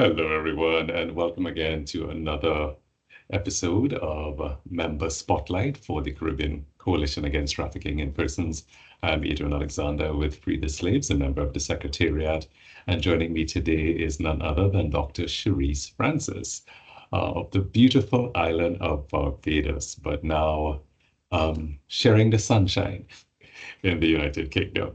Hello, everyone, and welcome again to another episode of Member Spotlight for the Caribbean Coalition Against Trafficking in Persons. I'm Adrian Alexander with Free the Slaves, a member of the Secretariat, and joining me today is none other than Dr. Cherisse Francis of the beautiful island of Barbados, but now sharing the sunshine in the United Kingdom.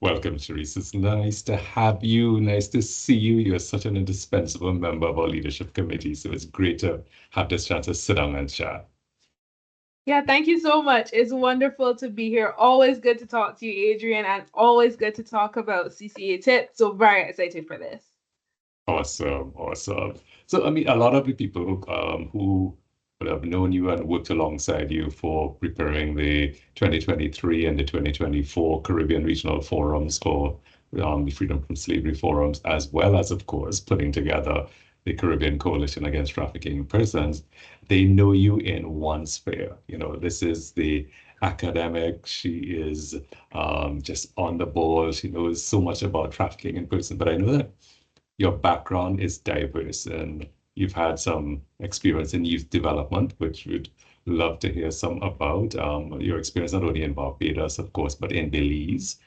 Welcome, Cherisse. It's nice to have you. Nice to see you. You're such an indispensable member of our leadership committee. So it's great to have this chance to sit down and chat. Yeah, thank you so much. It's wonderful to be here. Always good to talk to you, Adrian, and always good to talk about CCA tips. So very excited for this. Awesome, awesome. So, I mean, a lot of the people who would have known you and worked alongside you for preparing the 2023 and the 2024 Caribbean Regional Forums for the Freedom from Slavery Forums, as well as, of course, putting together the Caribbean Coalition Against Trafficking in Persons, they know you in one sphere. You know, this is the academic. She is just on the ball. She knows so much about trafficking in persons. But I know that your background is diverse and you've had some experience in youth development, which we'd love to hear some about. Your experience not only in Barbados, of course, but in Belize.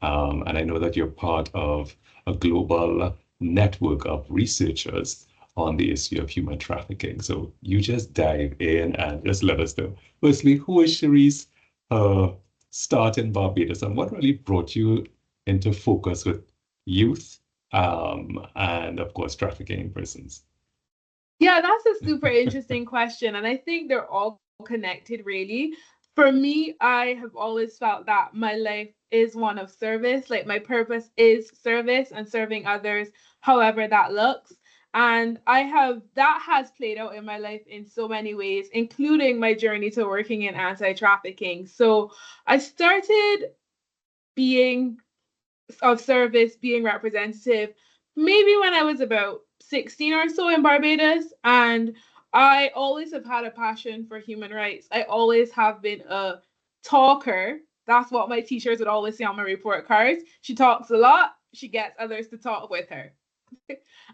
And I know that you're part of a global network of researchers on the issue of human trafficking. So you just dive in and just let us know. Firstly, who is Cherisse? Start in Barbados and what really brought you into focus with youth and of course, trafficking in persons. Yeah, that's a super interesting question. And I think they're all connected, really. For me, I have always felt that my life is one of service. Like my purpose is service and serving others, however that looks. And that has played out in my life in so many ways, including my journey to working in anti-trafficking. So I started being of service, being representative, maybe when I was about 16 or so in Barbados. And I always have had a passion for human rights. I always have been a talker. That's what my teachers would always say on my report cards. She talks a lot, she gets others to talk with her.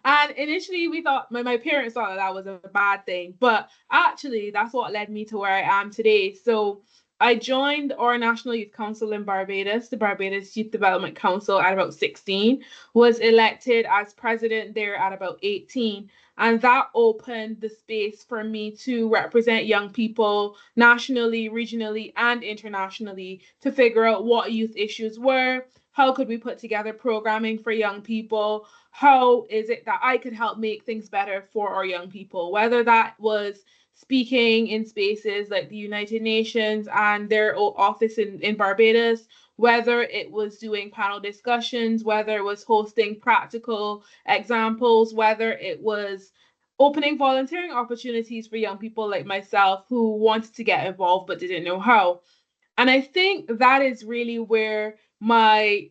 And initially, we thought, my parents thought that was a bad thing, but actually, that's what led me to where I am today. So, I joined our National Youth Council in Barbados, the Barbados Youth Development Council, at about 16, was elected as president there at about 18. And that opened the space for me to represent young people nationally, regionally, and internationally to figure out what youth issues were. How could we put together programming for young people? How is it that I could help make things better for our young people? Whether that was speaking in spaces like the United Nations and their office in Barbados, whether it was doing panel discussions, whether it was hosting practical examples, whether it was opening volunteering opportunities for young people like myself who wanted to get involved but didn't know how. And I think that is really where my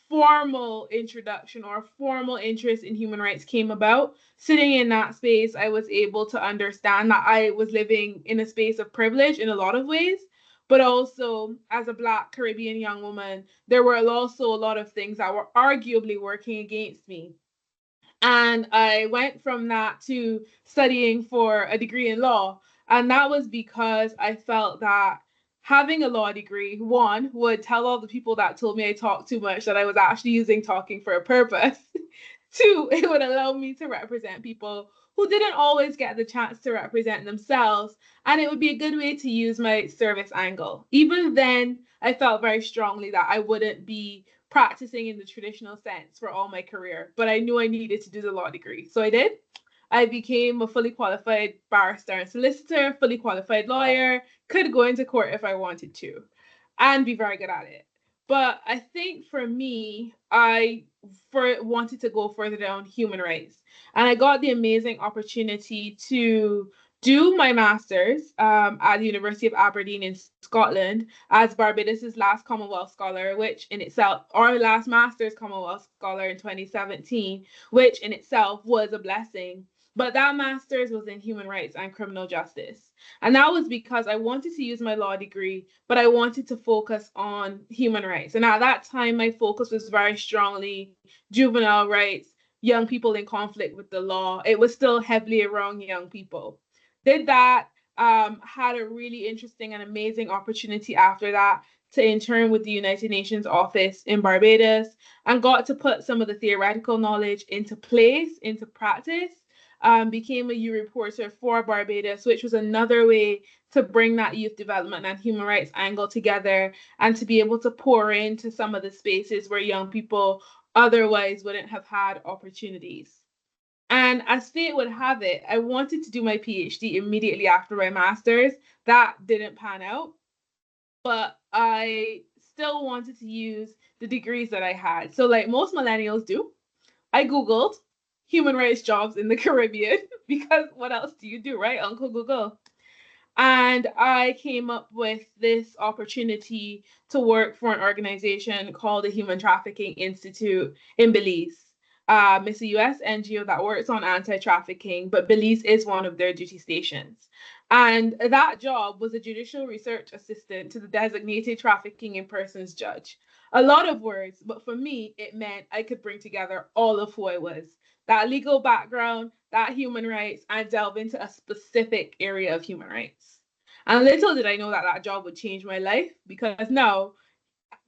formal introduction or formal interest in human rights came about. Sitting in that space, I was able to understand that I was living in a space of privilege in a lot of ways. But also, as a Black Caribbean young woman, there were also a lot of things that were arguably working against me. And I went from that to studying for a degree in law. And that was because I felt that having a law degree, one, would tell all the people that told me I talked too much that I was actually using talking for a purpose. Two, it would allow me to represent people who didn't always get the chance to represent themselves. And it would be a good way to use my service angle. Even then, I felt very strongly that I wouldn't be practicing in the traditional sense for all my career, but I knew I needed to do the law degree. So I did. I became a fully qualified barrister and solicitor, fully qualified lawyer, could go into court if I wanted to and be very good at it. But I think for me, wanted to go further down human rights. And I got the amazing opportunity to do my master's at the University of Aberdeen in Scotland as Barbados's last Commonwealth scholar, which in itself, our last master's Commonwealth scholar in 2017, which in itself was a blessing. But that master's was in human rights and criminal justice. And that was because I wanted to use my law degree, but I wanted to focus on human rights. And at that time, my focus was very strongly juvenile rights, young people in conflict with the law. It was still heavily around young people. Did that, had a really interesting and amazing opportunity after that to intern with the United Nations office in Barbados, and got to put some of the theoretical knowledge into place, into practice. Became a U reporter for Barbados, which was another way to bring that youth development and human rights angle together, and to be able to pour into some of the spaces where young people otherwise wouldn't have had opportunities. And as fate would have it, I wanted to do my PhD immediately after my master's. That didn't pan out, but I still wanted to use the degrees that I had. So, like most millennials do, I Googled human rights jobs in the Caribbean because what else do you do, right, Uncle Google? And I came up with this opportunity to work for an organization called the Human Trafficking Institute in Belize. It's a US NGO that works on anti trafficking, but Belize is one of their duty stations. And that job was a judicial research assistant to the designated trafficking in persons judge. A lot of words, but for me, it meant I could bring together all of who I was, that legal background, that human rights, and delve into a specific area of human rights. And little did I know that that job would change my life, because now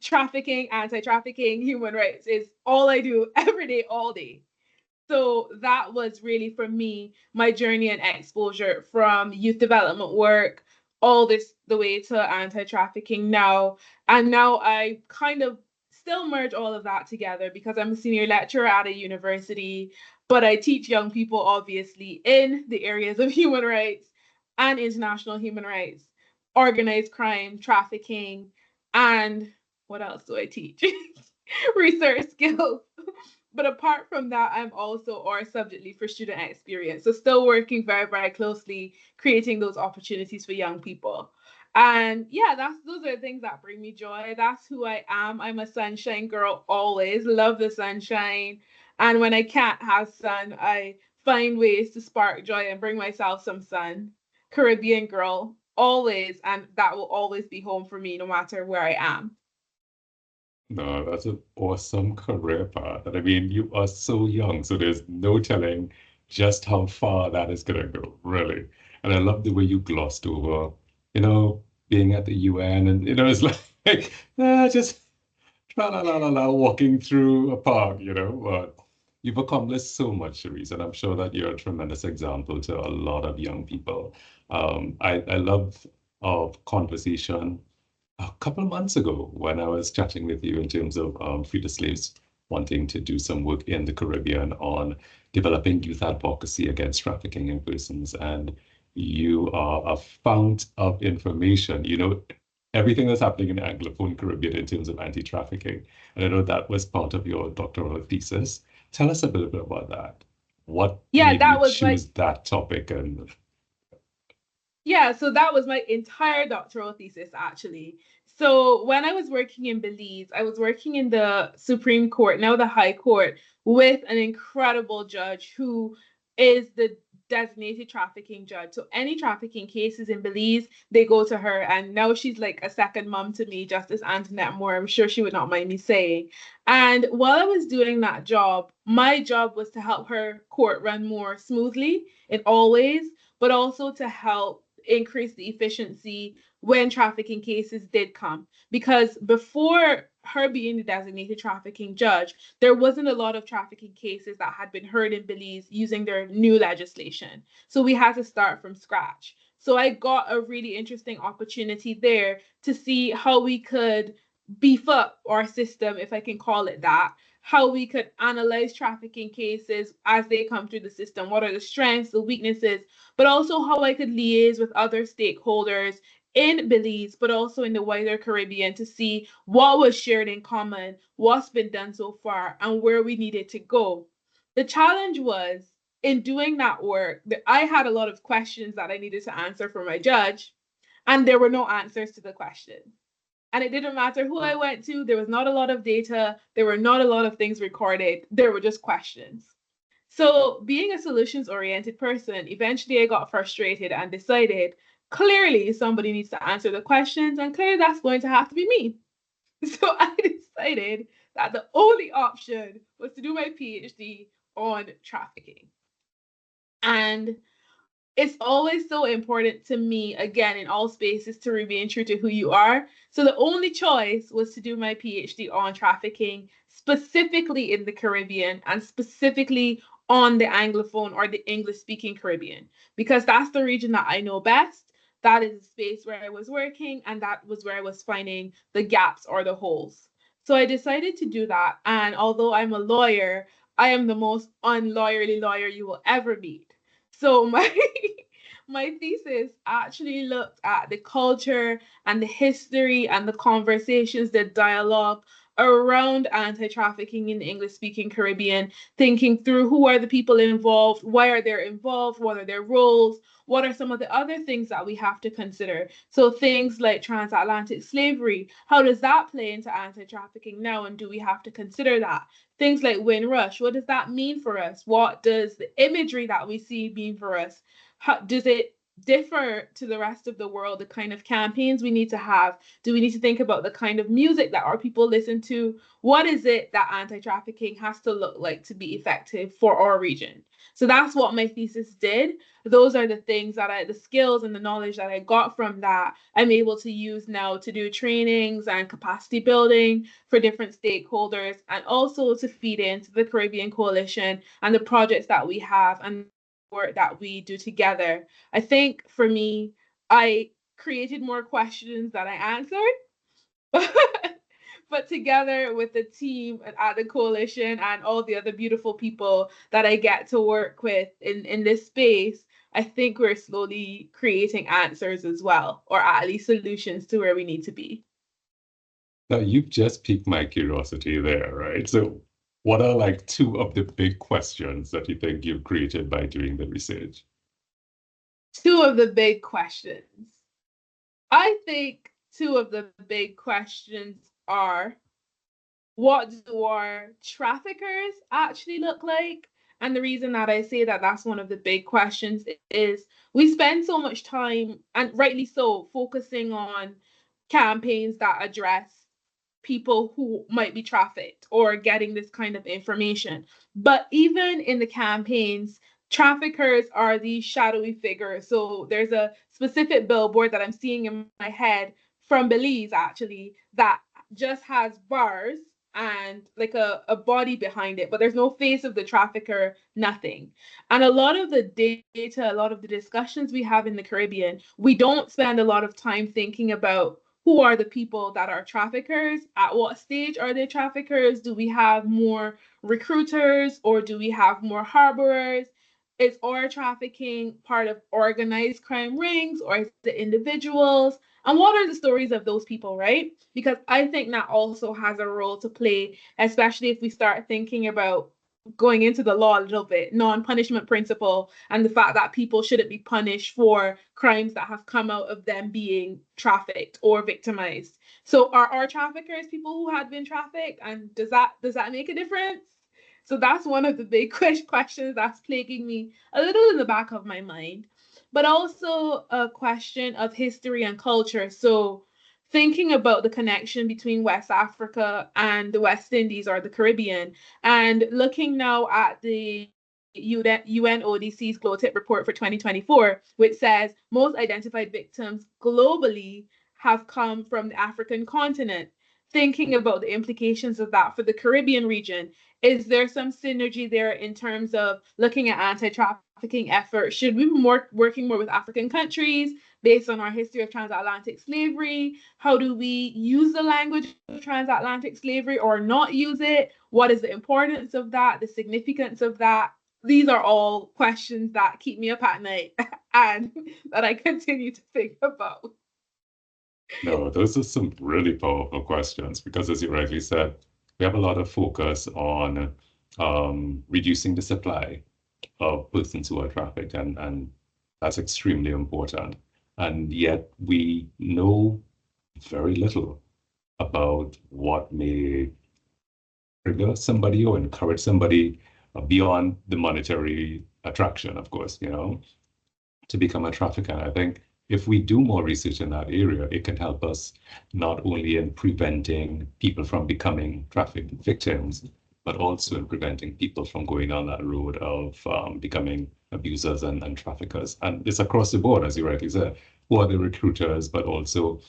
trafficking, anti trafficking, human rights is all I do every day, all day. So that was really for me my journey and exposure from youth development work all this the way to anti-trafficking now. And now I kind of still merge all of that together because I'm a senior lecturer at a university, but I teach young people obviously in the areas of human rights and international human rights, organized crime, trafficking, and what else do I teach? Research skills. But apart from that, I'm also our subject lead for student experience. So still working very, very closely, creating those opportunities for young people. And yeah, those are the things that bring me joy. That's who I am. I'm a sunshine girl always. Love the sunshine. And when I can't have sun, I find ways to spark joy and bring myself some sun. Caribbean girl, always. And that will always be home for me no matter where I am. No, that's an awesome career path. And I mean, you are so young, so there's no telling just how far that is going to go, really. And I love the way you glossed over, you know, being at the UN and, it's like, just tra la la la la walking through a park, but you've accomplished so much, Cherisse, and I'm sure that you're a tremendous example to a lot of young people. I love our conversation a couple of months ago when I was chatting with you in terms of Free the Slaves wanting to do some work in the Caribbean on developing youth advocacy against trafficking in persons. And you are a fount of information, everything that's happening in the Anglophone Caribbean in terms of anti-trafficking. And I know that was part of your doctoral thesis. Tell us a little bit about that. What Yeah, made you that was choose that topic? And Yeah, so that was my entire doctoral thesis, actually. So when I was working in Belize, I was working in the Supreme Court, now the High Court, with an incredible judge who is the designated trafficking judge. So any trafficking cases in Belize, they go to her. And now she's like a second mom to me, Justice Antoinette Moore. I'm sure she would not mind me saying. And while I was doing that job, my job was to help her court run more smoothly in all ways, but also to help increase the efficiency when trafficking cases did come. Because before her being the designated trafficking judge, there wasn't a lot of trafficking cases that had been heard in Belize using their new legislation. So we had to start from scratch. So I got a really interesting opportunity there to see how we could beef up our system, if I can call it that, how we could analyze trafficking cases as they come through the system. What are the strengths, the weaknesses, but also how I could liaise with other stakeholders in Belize, but also in the wider Caribbean to see what was shared in common, what's been done so far, and where we needed to go. The challenge was in doing that work that I had a lot of questions that I needed to answer for my judge, and there were no answers to the questions. And it didn't matter who I went to, there was not a lot of data, there were not a lot of things recorded, there were just questions. So, being a solutions oriented person, eventually I got frustrated and decided clearly somebody needs to answer the questions, and clearly that's going to have to be me. So, I decided that the only option was to do my PhD on trafficking. And it's always so important to me, again, in all spaces, to remain true to who you are. So the only choice was to do my PhD on trafficking, specifically in the Caribbean and specifically on the Anglophone or the English speaking Caribbean, because that's the region that I know best. That is the space where I was working, and that was where I was finding the gaps or the holes. So I decided to do that. And although I'm a lawyer, I am the most unlawyerly lawyer you will ever meet. So my my thesis actually looked at the culture and the history and the conversations, the dialogue around anti-trafficking in the English-speaking Caribbean, thinking through who are the people involved, why are they involved, what are their roles, what are some of the other things that we have to consider. So things like transatlantic slavery, how does that play into anti-trafficking now, and do we have to consider that? Things like Windrush, what does that mean for us? What does the imagery that we see mean for us? How, does it differ to the rest of the world? The kind of campaigns we need to have? Do we need to think about the kind of music that our people listen to? What is it that anti-trafficking has to look like to be effective for our region? So that's what my thesis did. Those are the things the skills and the knowledge that I got from that, I'm able to use now to do trainings and capacity building for different stakeholders, and also to feed into the Caribbean Coalition and the projects that we have and work that we do together. I think for me, I created more questions than I answered. But together with the team at the coalition and all the other beautiful people that I get to work with in this space, I think we're slowly creating answers as well, or at least solutions to where we need to be. Now, you've just piqued my curiosity there, right? So, what are like two of the big questions that you think you've created by doing the research? Two of the big questions. I think two of the big questions are, what do our traffickers actually look like? And the reason that I say that that's one of the big questions is we spend so much time, and rightly so, focusing on campaigns that address people who might be trafficked or getting this kind of information. But even in the campaigns, traffickers are these shadowy figures. So there's a specific billboard that I'm seeing in my head from Belize, actually, that just has bars and like a body behind it, but there's no face of the trafficker, nothing. And a lot of the data, a lot of the discussions we have in the Caribbean, we don't spend a lot of time thinking about who are the people that are traffickers, at what stage are they traffickers, do we have more recruiters or do we have more harborers? Is our trafficking part of organized crime rings, or is it individuals? And what are the stories of those people, right? Because I think that also has a role to play, especially if we start thinking about going into the law a little bit, non-punishment principle, and the fact that people shouldn't be punished for crimes that have come out of them being trafficked or victimized. So are our traffickers people who had been trafficked? And does that make a difference? So that's one of the big questions that's plaguing me a little in the back of my mind, but also a question of history and culture. So thinking about the connection between West Africa and the West Indies or the Caribbean, and looking now at the UNODC's Glow Tip report for 2024, which says most identified victims globally have come from the African continent. Thinking about the implications of that for the Caribbean region, is there some synergy there in terms of looking at anti-trafficking efforts? Should we be working more with African countries based on our history of transatlantic slavery? How do we use the language of transatlantic slavery or not use it? What is the importance of that, the significance of that? These are all questions that keep me up at night and that I continue to think about. No, those are some really powerful questions because, as you rightly said, we have a lot of focus on reducing the supply of persons who are trafficked, and that's extremely important. And yet we know very little about what may trigger somebody or encourage somebody beyond the monetary attraction, of course, to become a trafficker. I think if we do more research in that area, it can help us not only in preventing people from becoming trafficked victims, but also in preventing people from going down that road of becoming abusers and traffickers. And it's across the board, as you rightly said. Who are the recruiters, but also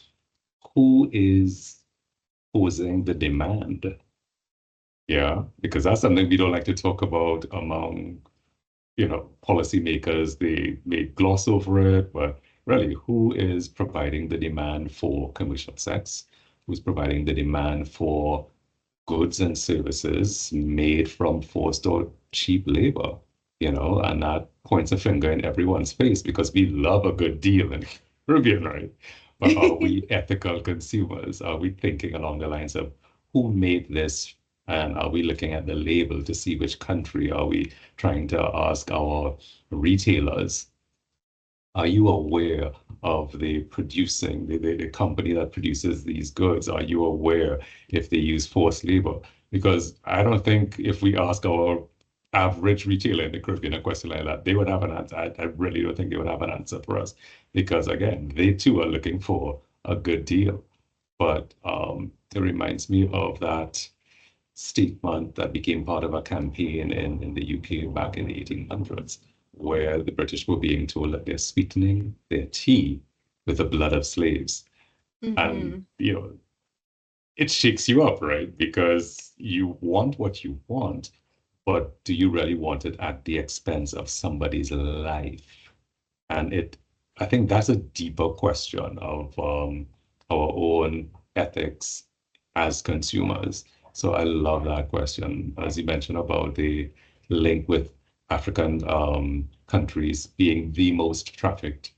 who is posing the demand? Yeah, because that's something we don't like to talk about among, policymakers. They may gloss over it, but really, who is providing the demand for commercial sex? Who's providing the demand for goods and services made from forced or cheap labor, and that points a finger in everyone's face because we love a good deal in Caribbean, right? But are we ethical consumers? Are we thinking along the lines of who made this? And are we looking at the label to see which country? Are we trying to ask our retailers, are you aware of the company that produces these goods? Are you aware if they use forced labor? Because I don't think if we ask our average retailer in the Caribbean a question like that, they would have an answer. I really don't think they would have an answer for us because, again, they too are looking for a good deal. But it reminds me of that statement that became part of a campaign in the UK back in the 1800s, where the British were being told that they're sweetening their tea with the blood of slaves. And, it shakes you up, right? Because you want what you want, but do you really want it at the expense of somebody's life? And I think that's a deeper question of our own ethics as consumers. So I love that question, as you mentioned about the link with African countries being the most trafficked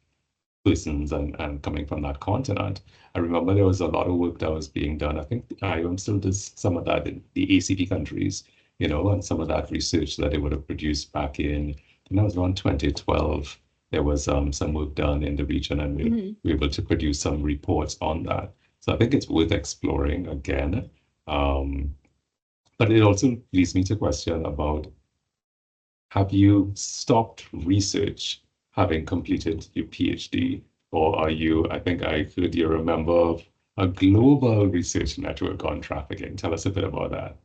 persons and coming from that continent. I remember there was a lot of work that was being done. I think the IOM still does some of that in the ACP countries, and some of that research that they would have produced back in, I think that was around 2012. There was some work done in the region, and we were able to produce some reports on that. So I think it's worth exploring again. But it also leads me to question about, have you stopped research having completed your PhD? Or are you, I think I heard you're a member of a global research network on trafficking. Tell us a bit about that.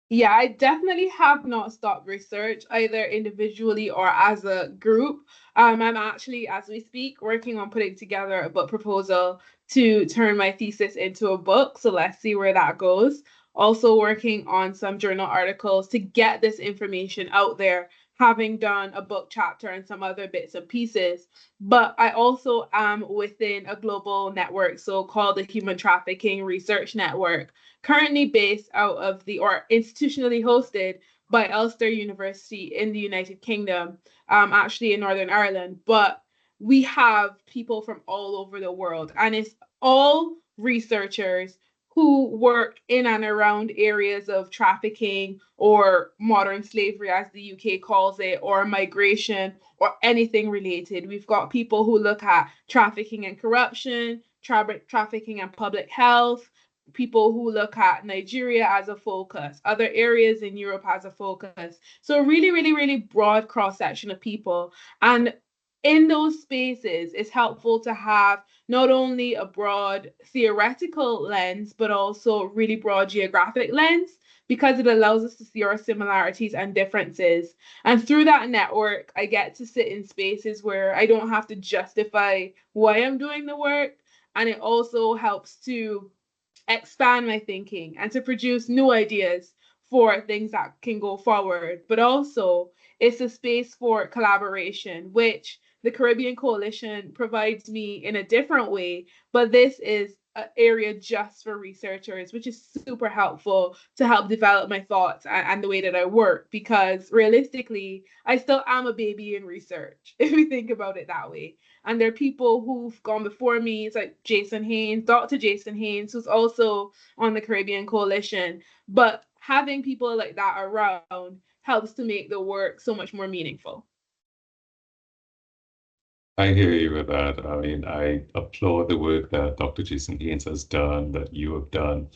Yeah, I definitely have not stopped research either individually or as a group. I'm actually, as we speak, working on putting together a book proposal to turn my thesis into a book. So let's see where that goes. Also working on some journal articles to get this information out there, having done a book chapter and some other bits and pieces. But I also am within a global network, so called the Human Trafficking Research Network, currently based out of or institutionally hosted by Ulster University in the United Kingdom, actually in Northern Ireland. But we have people from all over the world, and it's all researchers who work in and around areas of trafficking or modern slavery, as the UK calls it, or migration or anything related. We've got people who look at trafficking and corruption, trafficking and public health, people who look at Nigeria as a focus, other areas in Europe as a focus. So really, really, really broad cross-section of people. And in those spaces, it's helpful to have not only a broad theoretical lens, but also really broad geographic lens, because it allows us to see our similarities and differences. And through that network, I get to sit in spaces where I don't have to justify why I'm doing the work. And it also helps to expand my thinking and to produce new ideas for things that can go forward. But also, it's a space for collaboration, which the Caribbean Coalition provides me in a different way. But this is an area just for researchers, which is super helpful to help develop my thoughts and the way that I work, because realistically, I still am a baby in research, if we think about it that way. And there are people who've gone before me. It's like Jason Haynes, Dr. Jason Haynes, who's also on the Caribbean Coalition. But having people like that around helps to make the work so much more meaningful. I hear you with that. I mean, I applaud the work that Dr. Jason Haynes has done, that you have done.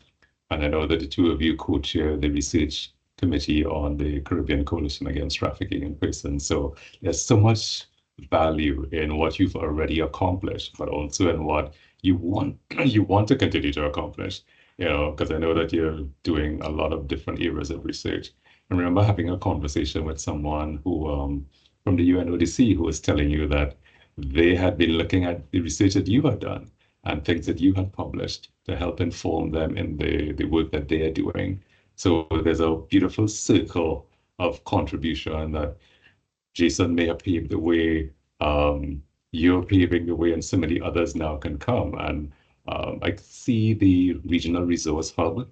And I know that the two of you co-chair the research committee on the Caribbean Coalition Against Trafficking in Persons. So there's so much value in what you've already accomplished, but also in what you want you want to continue to accomplish. because I know that you're doing a lot of different areas of research. I remember having a conversation with someone who from the UNODC who was telling you that they had been looking at the research that you had done and things that you had published to help inform them in the work that they are doing. So there's a beautiful circle of contribution that Jason may have paved the way. You're paving the way, and so many others now can come. And I see the Regional Resource Hub,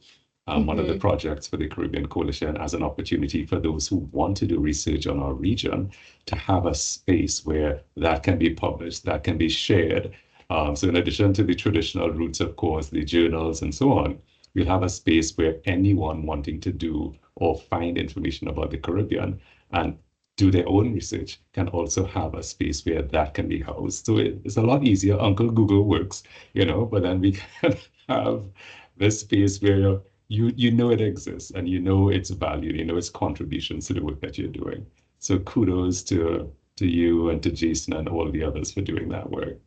one of the projects for the Caribbean Coalition, as an opportunity for those who want to do research on our region to have a space where that can be published, that can be shared. So in addition to the traditional routes, of course, the journals and so on, we'll have a space where anyone wanting to do or find information about the Caribbean and do their own research can also have a space where that can be housed. So it's a lot easier. Uncle Google works, but then we can have this space where you know it exists and you know its value, you know its contributions to the work that you're doing. So kudos to you and to Jason and all the others for doing that work.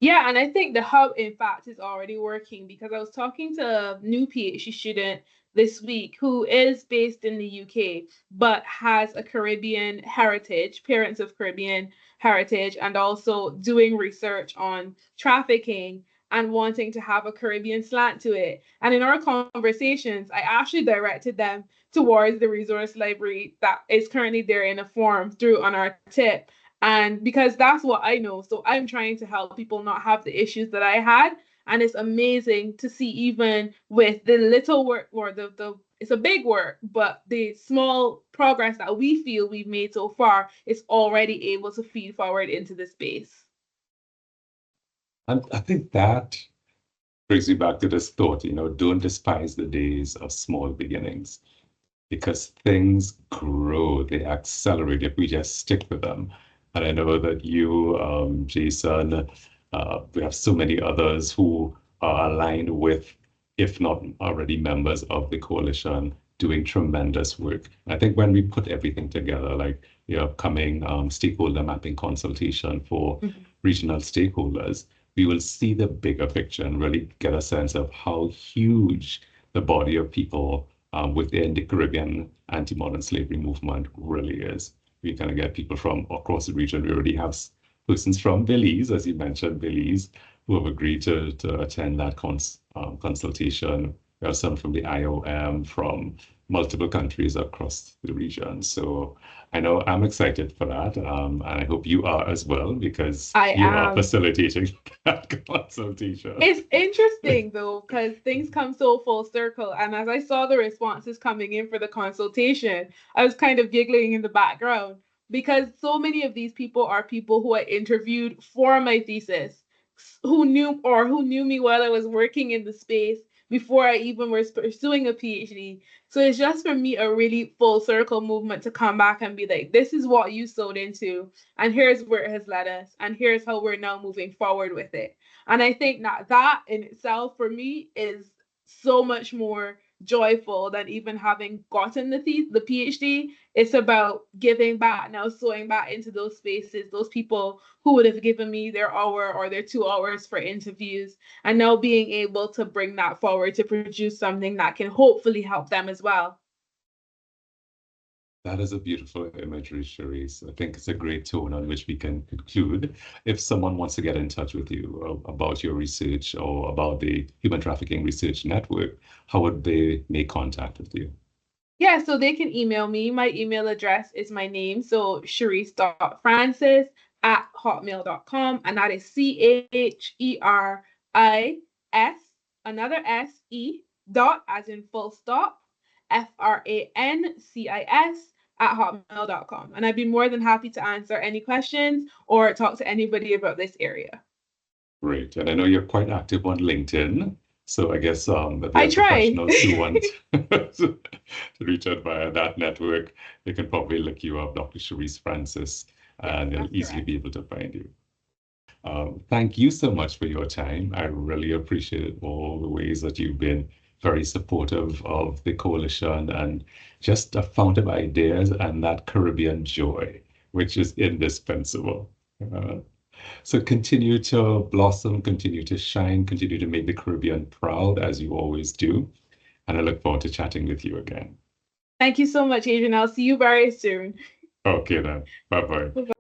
Yeah, and I think the hub, in fact, is already working because I was talking to a new PhD student this week who is based in the UK but has a Caribbean heritage, parents of Caribbean heritage, and also doing research on trafficking and wanting to have a Caribbean slant to it. And in our conversations, I actually directed them towards the resource library that is currently there in a form through on our tip. And because that's what I know. So I'm trying to help people not have the issues that I had. And it's amazing to see, even with the little work or the it's a big work, but the small progress that we feel we've made so far is already able to feed forward into the space. And I think that brings me back to this thought, don't despise the days of small beginnings because things grow, they accelerate if we just stick with them. And I know that you, Jason, we have so many others who are aligned with, if not already members of the coalition, doing tremendous work. I think when we put everything together, like the upcoming stakeholder mapping consultation for regional stakeholders, we will see the bigger picture and really get a sense of how huge the body of people within the Caribbean anti-modern slavery movement really is. We kind of get people from across the region. We already have persons from Belize, as you mentioned, Belize, who have agreed to attend that consultation. We have some from the IOM, from multiple countries across the region. So I know I'm excited for that. And I hope you are as well, because you are facilitating that consultation. It's interesting though, because things come so full circle. And as I saw the responses coming in for the consultation, I was kind of giggling in the background because so many of these people are people who I interviewed for my thesis, who knew me while I was working in the space before I even was pursuing a PhD. So it's just for me a really full circle movement to come back and be like, this is what you sowed into, and here's where it has led us, and here's how we're now moving forward with it. And I think that in itself for me is so much more joyful than even having gotten the PhD. It's about giving back now, sowing back into those spaces, those people who would have given me their hour or their 2 hours for interviews, and now being able to bring that forward to produce something that can hopefully help them as well. That is a beautiful imagery, Cherisse. I think it's a great tone on which we can conclude. If someone wants to get in touch with you about your research or about the Human Trafficking Research Network, how would they make contact with you? Yeah, so they can email me. My email address is my name, so cherisse.francis@hotmail.com, and that is CHERIS, another SE, dot, as in full stop, FRANCIS @hotmail.com. And I'd be more than happy to answer any questions or talk to anybody about this area. Great. And I know you're quite active on LinkedIn. So I guess that I there are professionals who want to reach out via that network, they can probably look you up, Dr. Cherisse Francis, and they'll easily be able to find you. Thank you so much for your time. I really appreciate all the ways that you've been very supportive of the coalition and just a fount of ideas and that Caribbean joy, which is indispensable. So continue to blossom, continue to shine, continue to make the Caribbean proud as you always do. And I look forward to chatting with you again. Thank you so much, Adrian. I'll see you very soon. Okay then. Bye bye. Bye bye.